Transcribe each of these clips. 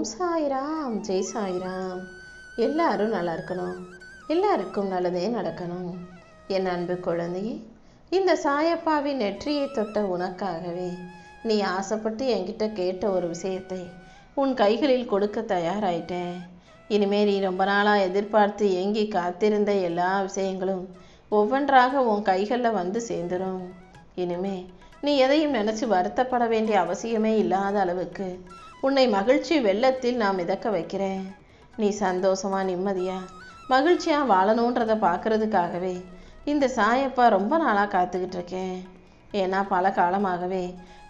ஓம் சாய்ராம், ஜெய் சாய்ராம். எல்லாரும் நல்லா இருக்கணும், எல்லாருக்கும் நல்லதே நடக்கணும். என் அன்பு குழந்தையே, இந்த சாயப்பாவின் நெற்றியை தொட்ட உனக்காகவே நீ ஆசைப்பட்டு என்கிட்ட கேட்ட ஒரு விஷயத்தை உன் கைகளில் கொடுக்க தயாராயிட்டேன். இனிமேல் நீ ரொம்ப நாளாக எதிர்பார்த்து ஏங்கி காத்திருந்த எல்லா விஷயங்களும் ஒவ்வொன்றாக உன் கைகளில் வந்து சேர்ந்துடும். இனிமே நீ எதையும் நினச்சி வருத்தப்பட வேண்டிய அவசியமே இல்லாத அளவுக்கு உன்னை மகிழ்ச்சி வெள்ளத்தில் நான் மிதக்க வைக்கிறேன். நீ சந்தோஷமா நிம்மதியா மகிழ்ச்சியா வாழணுன்றதை பார்க்கறதுக்காகவே இந்த சாயப்பா ரொம்ப நாளாக காத்துக்கிட்டு இருக்கேன். ஏன்னா பல காலமாகவே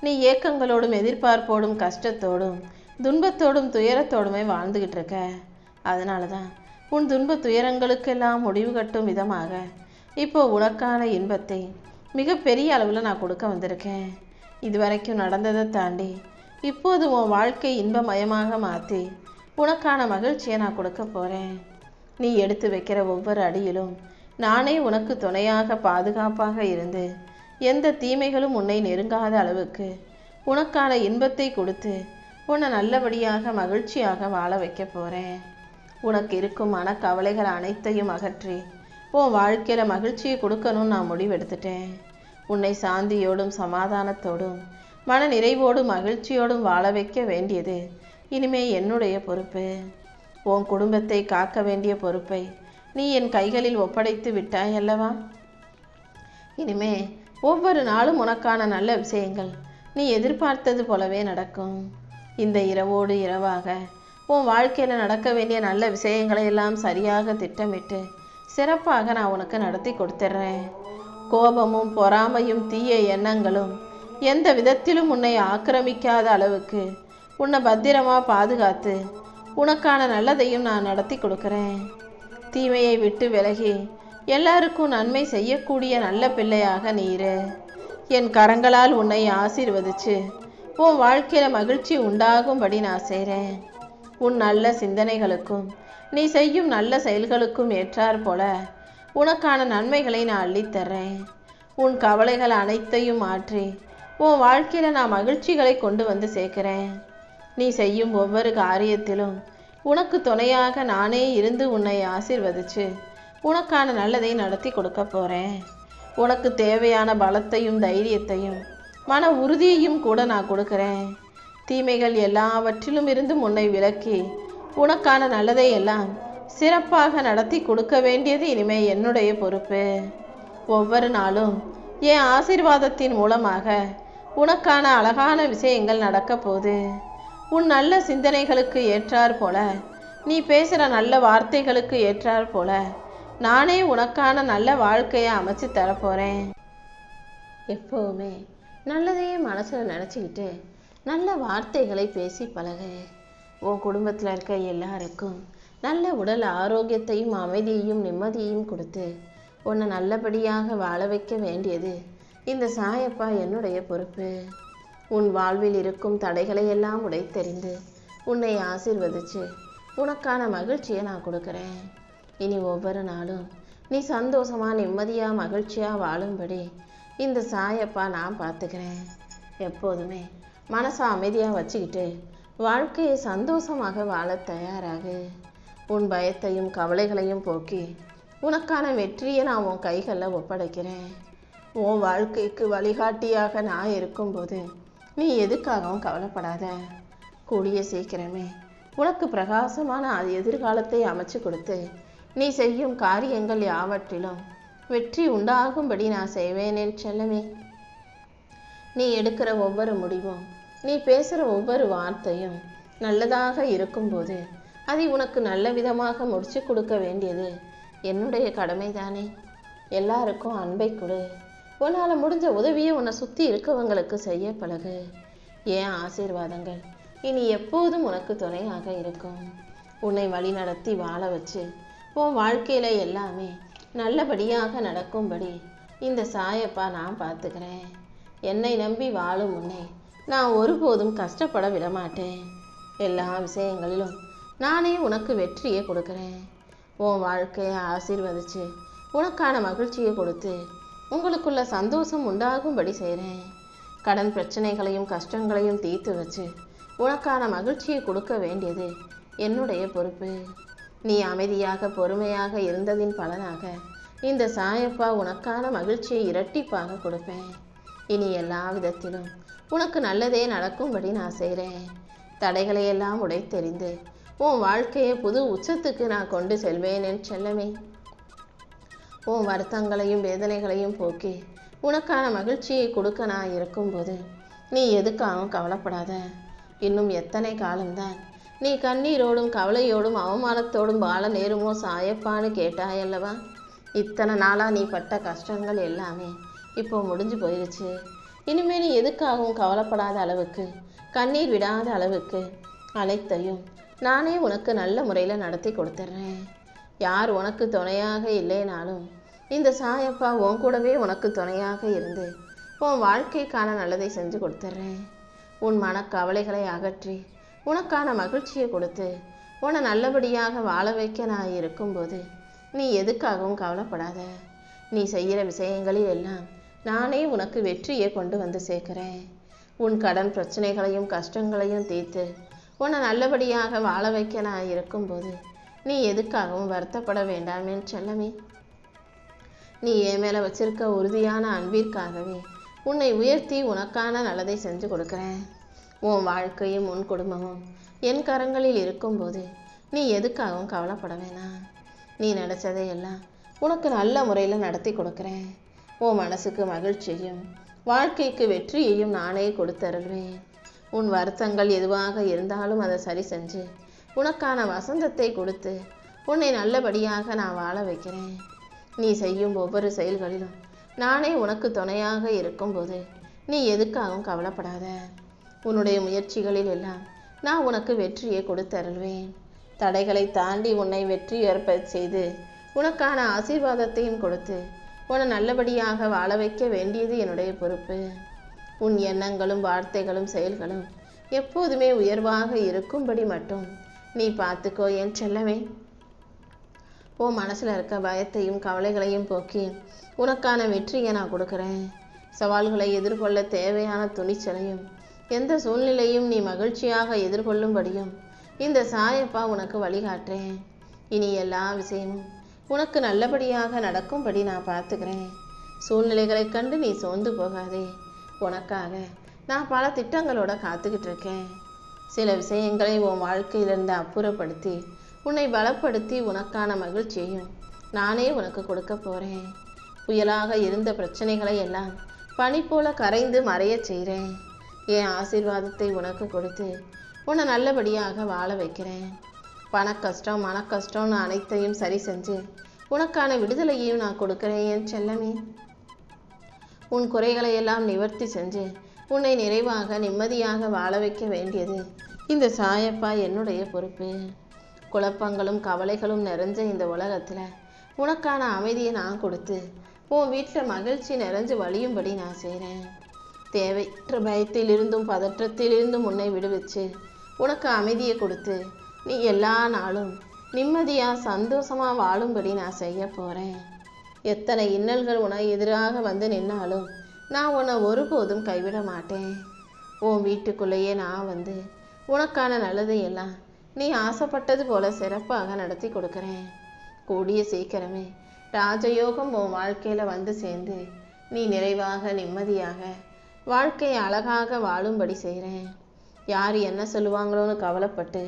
நீ ஏக்கங்களோடும் எதிர்பார்ப்போடும் கஷ்டத்தோடும் துன்பத்தோடும் துயரத்தோடுமே வாழ்ந்துக்கிட்டு இருக்க. அதனால தான் உன் துன்ப துயரங்களுக்கெல்லாம் முடிவு கட்டும் விதமாக இப்போ உனக்கான இன்பத்தை மிகப்பெரிய அளவில் நான் கொடுக்க வந்திருக்கேன். இதுவரைக்கும் நடந்ததை தாண்டி இப்போது உன் வாழ்க்கை இன்பமயமாக மாற்றி உனக்கான மகிழ்ச்சியை நான் கொடுக்க போகிறேன். நீ எடுத்து வைக்கிற ஒவ்வொரு அடியிலும் நானே உனக்கு துணையாக பாதுகாப்பாக இருந்து எந்த தீமைகளும் உன்னை நெருங்காத அளவுக்கு உனக்கான இன்பத்தை கொடுத்து உன்னை நல்லபடியாக மகிழ்ச்சியாக வாழ வைக்க போகிறேன். உனக்கு இருக்கும் மனக்கவலைகள் அனைத்தையும் அகற்றி உன் வாழ்க்கையில் மகிழ்ச்சியை கொடுக்கணும்னு நான் முடிவெடுத்துட்டேன். உன்னை சாந்தியோடும் சமாதானத்தோடும் மன நிறைவோடும் மகிழ்ச்சியோடும் வாழ வைக்க வேண்டியது இனிமே என்னுடைய பொறுப்பு. உன் குடும்பத்தை காக்க வேண்டிய பொறுப்பை நீ என் கைகளில் ஒப்படைத்து விட்டாய் அல்லவா? இனிமே ஒவ்வொரு நாளும் உனக்கான நல்ல விஷயங்கள் நீ எதிர்பார்த்தது போலவே நடக்கும். இந்த இரவோடு இரவாக உன் வாழ்க்கையில் நடக்க வேண்டிய நல்ல விஷயங்களை எல்லாம் சரியாக திட்டமிட்டு சிறப்பாக நான் உனக்கு நடத்தி கொடுத்துட்றேன். கோபமும் பொறாமையும் தீய எண்ணங்களும் எந்த விதத்திலும் உன்னை ஆக்கிரமிக்காத அளவுக்கு உன்னை பத்திரமா பாதுகாத்து உனக்கான நல்லதையும் நான் நடத்தி கொடுக்குறேன். தீமையை விட்டு விலகி எல்லாருக்கும் நன்மை செய்யக்கூடிய நல்ல பிள்ளையாக நீரு. என் கரங்களால் உன்னை ஆசீர்வதிச்சு உன் வாழ்க்கையில் மகிழ்ச்சி உண்டாகும்படி நான் செய்கிறேன். உன் நல்ல சிந்தனைகளுக்கும் நீ செய்யும் நல்ல செயல்களுக்கும் ஏற்றார் போல உனக்கான நன்மைகளை நான் அள்ளித்தர்றேன். உன் கவலைகள் அனைத்தையும் மாற்றி உன் வாழ்க்கையில் நான் மகிழ்ச்சிகளை கொண்டு வந்து சேர்க்கிறேன். நீ செய்யும் ஒவ்வொரு காரியத்திலும் உனக்கு துணையாக நானே இருந்து உன்னை ஆசீர்வதிச்சு உனக்கான நல்லதை நடத்தி கொடுக்க போகிறேன். உனக்கு தேவையான பலத்தையும் தைரியத்தையும் மன உறுதியையும் கூட நான் கொடுக்குறேன். தீமைகள் எல்லாவற்றிலும் இருந்து உன்னை விலக்கி உனக்கான நல்லதை எல்லாம் சிறப்பாக நடத்தி கொடுக்க வேண்டியது இனிமே என்னுடைய பொறுப்பு. ஒவ்வொரு நாளும் என் ஆசீர்வாதத்தின் மூலமாக உனக்கான அழகான விஷயங்கள் நடக்க போகுது. உன் நல்ல சிந்தனைகளுக்கு ஏற்றார் போல நீ பேசுகிற நல்ல வார்த்தைகளுக்கு ஏற்றார் போல நானே உனக்கான நல்ல வாழ்க்கையை அமைச்சு தரப்போகிறேன். எப்போவுமே நல்லதையே மனசில் நினச்சிக்கிட்டு நல்ல வார்த்தைகளை பேசி பழகு. உன் குடும்பத்தில் இருக்க எல்லாருக்கும் நல்ல உடல் ஆரோக்கியத்தையும் அமைதியையும் நிம்மதியையும் கொடுத்து உன்னை நல்லபடியாக வாழ வைக்க வேண்டியது இந்த சாயப்பா என்னுடைய பொறுப்பு. உன் வாழ்வில் இருக்கும் தடைகளை எல்லாம் உடைத்தெறிந்து உன்னை ஆசீர்வதிச்சு உனக்கான மகிழ்ச்சியை நான் கொடுக்குறேன். இனி ஒவ்வொரு நாளும் நீ சந்தோஷமாக நிம்மதியாக மகிழ்ச்சியாக வாழும்படி இந்த சாயப்பா நான் பார்த்துக்கிறேன். எப்போதுமே மனசை அமைதியாக வச்சுக்கிட்டு வாழ்க்கையை சந்தோஷமாக வாழ தயாராகு. உன் பயத்தையும் கவலைகளையும் போக்கி உனக்கான வெற்றியை நான் உன் கைகளில் ஒப்படைக்கிறேன். உன் வாழ்க்கைக்கு வழிகாட்டியாக நான் இருக்கும்போது நீ எதுக்காகவும் கவலைப்படாத. கூடிய சீக்கிரமே உனக்கு பிரகாசமான எதிர்காலத்தை அமைச்சு கொடுத்து நீ செய்யும் காரியங்கள் யாவற்றிலும் வெற்றி உண்டாகும்படி நான் செய்வேனேன் செல்லமே. நீ எடுக்கிற ஒவ்வொரு முடிவும் நீ பேசுகிற ஒவ்வொரு வார்த்தையும் நல்லதாக இருக்கும்போது அதை உனக்கு நல்ல விதமாக முடிச்சு கொடுக்க வேண்டியது என்னுடைய கடமைதானே. எல்லாருக்கும் அன்பை கொடு. உன்னால் முடிஞ்ச உதவியை உன்னை சுற்றி இருக்கவங்களுக்கு செய்ய பழகு. ஏன் ஆசீர்வாதங்கள் இனி எப்போதும் உனக்கு துணையாக இருக்கும். உன்னை வழி நடத்தி வாழ வச்சு உன் வாழ்க்கையில் எல்லாமே நல்லபடியாக நடக்கும்படி இந்த சாயப்பா நான் பார்த்துக்கிறேன். என்னை நம்பி வாழும் உன்னை நான் ஒருபோதும் கஷ்டப்பட விடமாட்டேன். எல்லா விஷயங்களிலும் நானே உனக்கு வெற்றியை கொடுக்குறேன். உன் வாழ்க்கையை ஆசீர்வதிச்சு உனக்கான மகிழ்ச்சியை கொடுத்து உங்களுக்குள்ள சந்தோஷம் உண்டாகும்படி செய்கிறேன். கடன் பிரச்சனைகளையும் கஷ்டங்களையும் தீர்த்து வச்சு உனக்கான மகிழ்ச்சியை கொடுக்க வேண்டியது என்னுடைய பொறுப்பு. நீ அமைதியாக பொறுமையாக இருந்ததின் பலனாக இந்த சாயப்பா உனக்கான மகிழ்ச்சியை இரட்டிப்பாக கொடுப்பேன். இனி எல்லா விதத்திலும் உனக்கு நல்லதே நடக்கும்படி நான் செய்கிறேன். தடைகளை எல்லாம் உடைத்தெறிந்து உன் வாழ்க்கையை புது உச்சத்துக்கு நான் கொண்டு செல்வேன் என் செல்லமே. உன் வருத்தங்களையும் வேதனைகளையும் போக்கி உனக்கான மகிழ்ச்சியை கொடுக்க நான் இருக்கும்போது நீ எதுக்காகவும் கவலைப்படாத. இன்னும் எத்தனை காலம்தான் நீ கண்ணீரோடும் கவலையோடும் அவமானத்தோடும் வாழ நேருமோ சாயப்பான்னு கேட்டாயல்லவா? இத்தனை நாளாக நீ பட்ட கஷ்டங்கள் எல்லாமே இப்போ முடிஞ்சு போயிடுச்சு. இனிமே நீ எதுக்காகவும் கவலைப்படாத அளவுக்கு, கண்ணீர் விடாத அளவுக்கு அனைத்தையும் நானே உனக்கு நல்ல முறையில் நடத்தி கொடுத்துட்றேன். யார் உனக்கு துணையாக இல்லைனாலும் இந்த சாயப்பா உன் கூடவே உனக்கு துணையாக இருந்து உன் வாழ்க்கைக்கான நல்லதை செஞ்சு கொடுத்துட்றேன். உன் மனக்கவலைகளை அகற்றி உனக்கான மகிழ்ச்சியை கொடுத்து உன்னை நல்லபடியாக வாழ வைக்க நான் இருக்கும்போது நீ எதுக்காகவும் கவலைப்படாத. நீ செய்கிற விஷயங்களில் எல்லாம் நானே உனக்கு வெற்றியை கொண்டு வந்து சேர்க்கிறேன். உன் கடன் பிரச்சனைகளையும் கஷ்டங்களையும் தீர்த்து உன்னை நல்லபடியாக வாழ வைக்க நான் இருக்கும்போது நீ எதுக்காகவும் வருத்தப்பட வேண்டாம் என் செல்லமே. நீ என் மேலே வச்சிருக்க உறுதியான அன்பிற்காகவே உன்னை உயர்த்தி உனக்கான நல்லதை செஞ்சு கொடுக்குறேன். உன் வாழ்க்கையும் உன் குடும்பமும் என் கரங்களில் இருக்கும்போது நீ எதுக்காகவும் கவலைப்பட வேணாம். நீ நினச்சதையெல்லாம் உனக்கு நல்ல முறையில் நடத்தி கொடுக்குறேன். உன் மனசுக்கு மகிழ்ச்சியும் வாழ்க்கைக்கு வெற்றியையும் நானே கொடுத்தருள்வேன். உன் வருத்தங்கள் எதுவாக இருந்தாலும் அதை சரி செஞ்சு உனக்கான வசந்தத்தை கொடுத்து உன்னை நல்லபடியாக நான் வாழ வைக்கிறேன். நீ செய்யும் ஒவ்வொரு செயல்களிலும் நானே உனக்கு துணையாக இருக்கும்போது நீ எதுக்காகவும் கவலைப்படாத. உன்னுடைய முயற்சிகளில் எல்லாம் நான் உனக்கு வெற்றியை கொடுத்தருள்வேன். தடைகளை தாண்டி உன்னை வெற்றி ஏற்ப செய்து உனக்கான ஆசீர்வாதத்தையும் கொடுத்து உன்னை நல்லபடியாக வாழ வைக்க வேண்டியது என்னுடைய பொறுப்பு. உன் எண்ணங்களும் வார்த்தைகளும் செயல்களும் எப்போதுமே உயர்வாக இருக்கும்படி மட்டும் நீ பார்த்துக்கோ என் செல்லமே. உன் மனசில் இருக்க பயத்தையும் கவலைகளையும் போக்கி உனக்கான வெற்றியை நான் கொடுக்குறேன். சவால்களை எதிர்கொள்ள தேவையான துணிச்சலையும் எந்த சூழ்நிலையும் நீ மகிழ்ச்சியாக எதிர்கொள்ளும்படியும் இந்த சாயப்பா உனக்கு வழிகாட்டுறேன். இனி எல்லா விஷயமும் உனக்கு நல்லபடியாக நடக்கும்படி நான் பார்த்துக்கிறேன். சூழ்நிலைகளை கண்டு நீ சோர்ந்து போகாதே. உனக்காக நான் பல திட்டங்களோட காத்துக்கிட்டு இருக்கேன். சில விஷயங்களை உன் வாழ்க்கையிலிருந்து அப்புறப்படுத்தி உன்னை பலப்படுத்தி உனக்கான மகிழ்ச்சியையும் நானே உனக்கு கொடுக்க போகிறேன். புயலாக இருந்த பிரச்சனைகளை எல்லாம் பனி போல கரைந்து மறைய செய்கிறேன். என் ஆசீர்வாதத்தை உனக்கு கொடுத்து உன்னை நல்லபடியாக வாழ வைக்கிறேன். பணக்கஷ்டம் மனக்கஷ்டம்னு அனைத்தையும் சரி செஞ்சு உனக்கான விடுதலையையும் நான் கொடுக்குறேன் என் செல்லமே. உன் குறைகளை எல்லாம் நிவர்த்தி செஞ்சு உன்னை நிறைவாக நிம்மதியாக வாழ வைக்க வேண்டியது இந்த சாயப்பா என்னுடைய பொறுப்பு. குழப்பங்களும் கவலைகளும் நிறைஞ்ச இந்த உலகத்தில் உனக்கான அமைதியை நான் கொடுத்து உன் வீட்டில் மகிழ்ச்சி நிறைஞ்சு வழியும்படி நான் செய்கிறேன். தேவையற்ற பயத்திலிருந்தும் பதற்றத்திலிருந்தும் உன்னை விடுவிச்சு உனக்கு அமைதியை கொடுத்து நீ எல்லா நாளும் நிம்மதியாக சந்தோஷமாக வாழும்படி நான் செய்ய போகிறேன். எத்தனை இன்னல்கள் உனக்கு எதிராக வந்து நின்னாலும் நான் உன்னை ஒருபோதும் கைவிட மாட்டேன். உன் வீட்டுக்குள்ளேயே நான் வந்து உனக்கான நல்லதையெல்லாம் நீ ஆசைப்பட்டது போல சிறப்பாக நடத்தி கொடுக்குறேன். கூடிய சீக்கிரமே ராஜயோகம் உன் வாழ்க்கையில் வந்து சேர்ந்து நீ நிறைவாக நிம்மதியாக வாழ்க்கையை அழகாக வாழும்படி செய்கிறேன். யார் என்ன சொல்லுவாங்களோன்னு கவலைப்பட்டு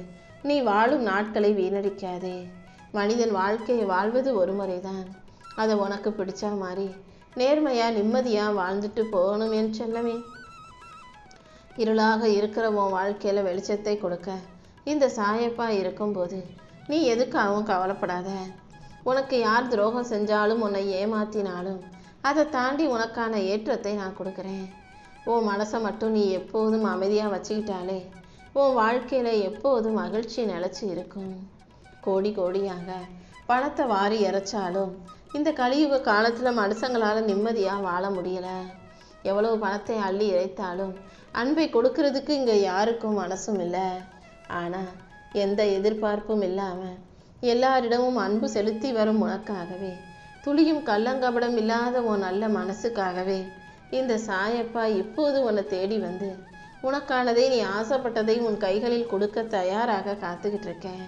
நீ வாழும் நாட்களை வீணடிக்காதே. மனிதன் வாழ்க்கையை வாழ்வது ஒரு முறைதான். அதை உனக்கு பிடிச்ச மாதிரி நேர்மையாக நிம்மதியாக வாழ்ந்துட்டு போகணும் என் செல்லமே. இருளாக இருக்கிற உன் வாழ்க்கையில் வெளிச்சத்தை கொடுக்க இந்த சாயப்பா இருக்கும்போது நீ எதுக்காகவும் கவலைப்படாத. உனக்கு யார் துரோகம் செஞ்சாலும் உன்னை ஏமாத்தினாலும் அதை தாண்டி உனக்கான ஏற்றத்தை நான் கொடுக்குறேன். உன் மனசை மட்டும் நீ எப்போதும் அமைதியாக வச்சுக்கிட்டாலே உன் வாழ்க்கையில் எப்போதும் மகிழ்ச்சி நிலச்சி இருக்கும். கோடி கோடியாக பணத்தை வாரி இறைச்சாலும் இந்த கலியுக காலத்தில் மனுஷங்களால் நிம்மதியாக வாழ முடியலை. எவ்வளவு பணத்தை அள்ளி இறைத்தாலும் அன்பை கொடுக்கறதுக்கு இங்கே யாருக்கும் மனசும் இல்லை. ஆனால் எந்த எதிர்பார்ப்பும் இல்லாமல் எல்லாரிடமும் அன்பு செலுத்தி வரும் உனக்காகவே, துளியும் கள்ளங்கபடம் இல்லாத உன் நல்ல மனசுக்காகவே இந்த சாயப்பா இப்போது உன்னை தேடி வந்து உனக்கானதை நீ ஆசைப்பட்டதை உன் கைகளில் கொடுக்க தயாராக காத்துக்கிட்டு இருக்கேன்.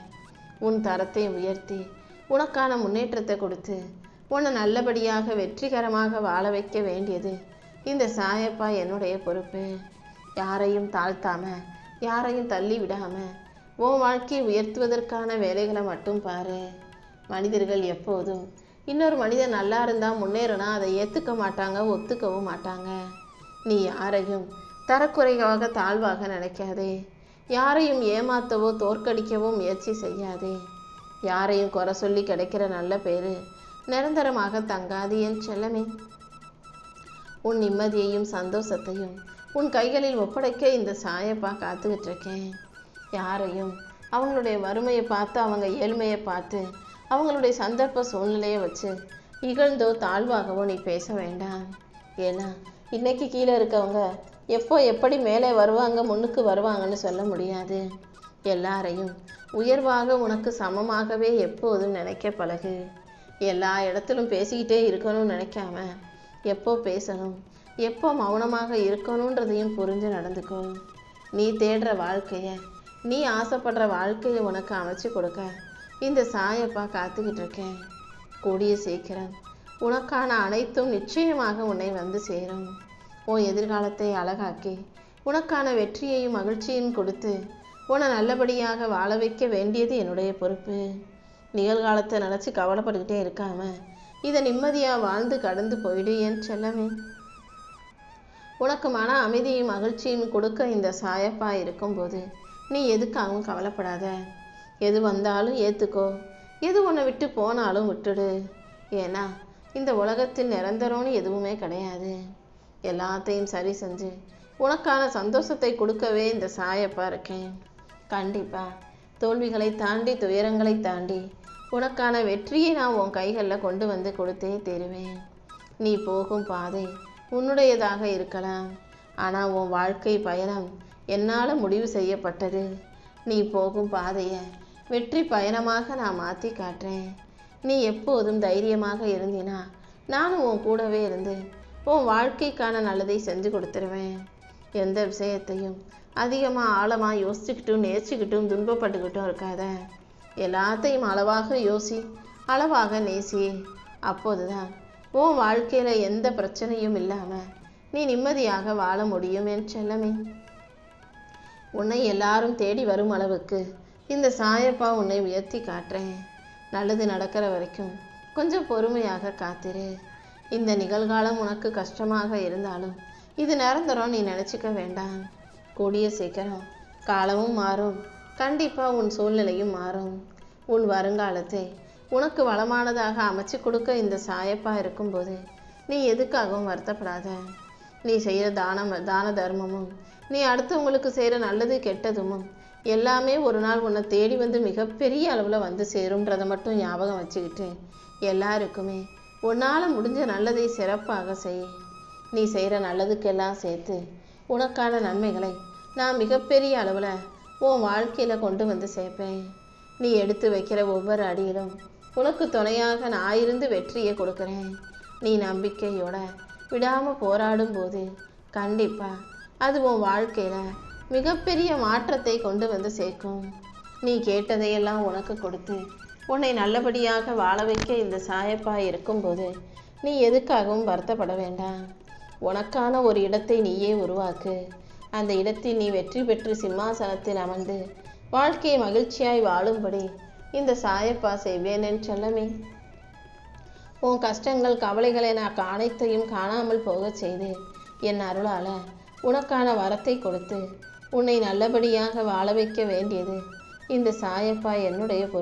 உன் தரத்தை உயர்த்தி உனக்கான முன்னேற்றத்தை கொடுத்து உன்னை நல்லபடியாக வெற்றிகரமாக வாழ வைக்க வேண்டியது இந்த சாயப்பா என்னுடைய பொறுப்பு. யாரையும் தாழ்த்தாம யாரையும் தள்ளி விடாம உன் வாழ்க்கையை உயர்த்துவதற்கான வேலைகளை மட்டும் பாரு. மனிதர்கள் எப்போதும் இன்னொரு மனிதன் நல்லா இருந்தால் முன்னேறினா அதை ஏற்றுக்க மாட்டாங்க, ஒத்துக்கவும் மாட்டாங்க. நீ யாரையும் தரக்குறைவாக தாழ்வாக நினைக்காதே. யாரையும் ஏமாற்றவோ தோற்கடிக்கவோ முயற்சி செய்யாதே. யாரையும் குறை சொல்லி கிடைக்கிற நல்ல பேரு நிரந்தரமாக தங்காது என் செல்லமே. உன் நிம்மதியையும் சந்தோஷத்தையும் உன் கைகளில் ஒப்படைக்க இந்த சாயப்பா காத்துக்கிட்டு இருக்கேன். யாரையும் அவங்களுடைய வறுமையை பார்த்து அவங்க ஏழ்மையை பார்த்து அவங்களுடைய சந்தர்ப்ப சூழ்நிலையை வச்சு இகழ்ந்தோ தாழ்வாகவோ நீ பேச வேண்டாம். ஏன்னா இன்னைக்கு கீழே இருக்கவங்க எப்போ எப்படி மேலே வருவாங்க முன்னுக்கு வருவாங்கன்னு சொல்ல முடியாது. எல்லாரையும் உயர்வாக உனக்கு சமமாகவே எப்போதும் நினைக்க பழகு. எல்லா இடத்திலும் பேசிக்கிட்டே இருக்கணும்னு நினைக்காம எப்போ பேசணும் எப்போ மௌனமாக இருக்கணுன்றதையும் புரிஞ்சு நடந்துக்கோ. நீ தேடுற வாழ்க்கையை நீ ஆசைப்படுற வாழ்க்கையை உனக்கு அமைச்சு கொடுக்க இந்த சாயப்பா காத்துக்கிட்டு இருக்கேன். கூடிய சீக்கிரம் உனக்கான அனைத்தும் நிச்சயமாக உன்னை வந்து சேரும். உன் எதிர்காலத்தை அழகாக்கி உனக்கான வெற்றியையும் மகிழ்ச்சியும் கொடுத்து உன்னை நல்லபடியாக வாழ வைக்க வேண்டியது என்னுடைய பொறுப்பு. நிகழ்காலத்தை நினச்சி கவலைப்பட்டுக்கிட்டே இருக்காம இதை நிம்மதியாக வாழ்ந்து கடந்து போயிடு என் செல்லமே. உனக்கு மன அமைதியும் மகிழ்ச்சியும் கொடுக்க இந்த சாயப்பா இருக்கும்போது நீ எதுக்காகவும் கவலைப்படாத. எது வந்தாலும் ஏற்றுக்கோ, எது உன்னை விட்டு போனாலும் விட்டுடு. ஏன்னா இந்த உலகத்தில் நிரந்தரம்னு எதுவுமே கிடையாது. எல்லாத்தையும் சரி செஞ்சு உனக்கான சந்தோஷத்தை கொடுக்கவே இந்த சாயப்பா இருக்கேன். கண்டிப்பாக தோல்விகளை தாண்டி துயரங்களை தாண்டி உனக்கான வெற்றியை நான் உன் கைகளில் கொண்டு வந்து கொடுத்தே தருவேன். நீ போகும் பாதை உன்னுடையதாக இருக்கலாம், ஆனால் உன் வாழ்க்கை பயணம் என்னால் முடிவு செய்யப்பட்டது. நீ போகும் பாதையை வெற்றி பயணமாக நான் மாற்றி காட்டுறேன். நீ எப்போதும் தைரியமாக இருந்தினா நானும் உன் கூடவே இருந்து உன் வாழ்க்கைக்கான நல்லதை செஞ்சு கொடுத்துருவேன். எந்த விஷயத்தையும் அதிகமாக ஆழமாக யோசிச்சுக்கிட்டும் நேசிக்கிட்டும் துன்பப்பட்டுக்கிட்டும் இருக்காத. எல்லாத்தையும் அளவாக யோசி, அளவாக நேசி. அப்போதுதான் உன் வாழ்க்கையில் எந்த பிரச்சனையும் இல்லாமல் நீ நிம்மதியாக வாழ முடியும் என் செல்லமே. உன்னை எல்லாரும் தேடி வரும் அளவுக்கு இந்த சாயப்பா உன்னை உயர்த்தி காட்டுறேன். நல்லது நடக்கிற வரைக்கும் கொஞ்சம் பொறுமையாக காத்திரு. இந்த நிகழ்காலம் உனக்கு கஷ்டமாக இருந்தாலும் இது நிரந்தரம் நீ நினச்சிக்க வேண்டாம். கூடிய சீக்கிரம் காலமும் மாறும், கண்டிப்பாக உன் சூழ்நிலையும் மாறும். உன் வருங்காலத்தை உனக்கு வளமானதாக அமைச்சு கொடுக்க இந்த சாயப்பா இருக்கும்போது நீ எதுக்காகவும் வருத்தப்படாத. நீ செய்கிற தான தர்மமும் நீ அடுத்தவங்களுக்கு செய்கிற நல்லது கெட்டதும் எல்லாமே ஒரு நாள் உன்னை தேடி வந்து மிகப்பெரிய அளவில் வந்து சேரும்ன்றதை மட்டும் ஞாபகம் வச்சுக்கிட்டு எல்லாருக்குமே உன்னால் முடிஞ்ச நல்லதை சிறப்பாக செய். நீ செய்கிற நல்லதுக்கெல்லாம் சேர்த்து உனக்கான நன்மைகளை நான் மிகப்பெரிய அளவில் உன் வாழ்க்கையில் கொண்டு வந்து சேர்ப்பேன். நீ எடுத்து வைக்கிற ஒவ்வொரு அடியிலும் உனக்கு துணையாக நான் இருந்து வெற்றியை கொடுக்குறேன். நீ நம்பிக்கையோட விடாமல் போராடும் போது கண்டிப்பாக அது உன் வாழ்க்கையில் மிகப்பெரிய மாற்றத்தை கொண்டு வந்து சேர்க்கும். நீ கேட்டதையெல்லாம் உனக்கு கொடுத்து உன்னை நல்லபடியாக வாழ வைக்க இந்த சாயப்பா இருக்கும்போது நீ எதுக்காகவும் வருத்தப்பட வேண்டாம். உனக்கான ஒரு இடத்தை நீயே உருவாக்கு. அந்த இடத்தில் நீ வெற்றி பெற்று சிம்மாசனத்தில் அமர்ந்து வாழ்க்கையை மகிழ்ச்சியாய் வாழும்படி இந்த சாயப்பா செய்வேன் என் செல்லமே. உன் கஷ்டங்கள் கவலைகளை நான் அனைத்தையும் காணாமல் போக செய்து என் அருளால் உனக்கான வரத்தை கொடுத்து உன்னை நல்லபடியாக வாழ வைக்க வேண்டியது இந்த சாயப்பா என்னுடைய பொறுப்பு.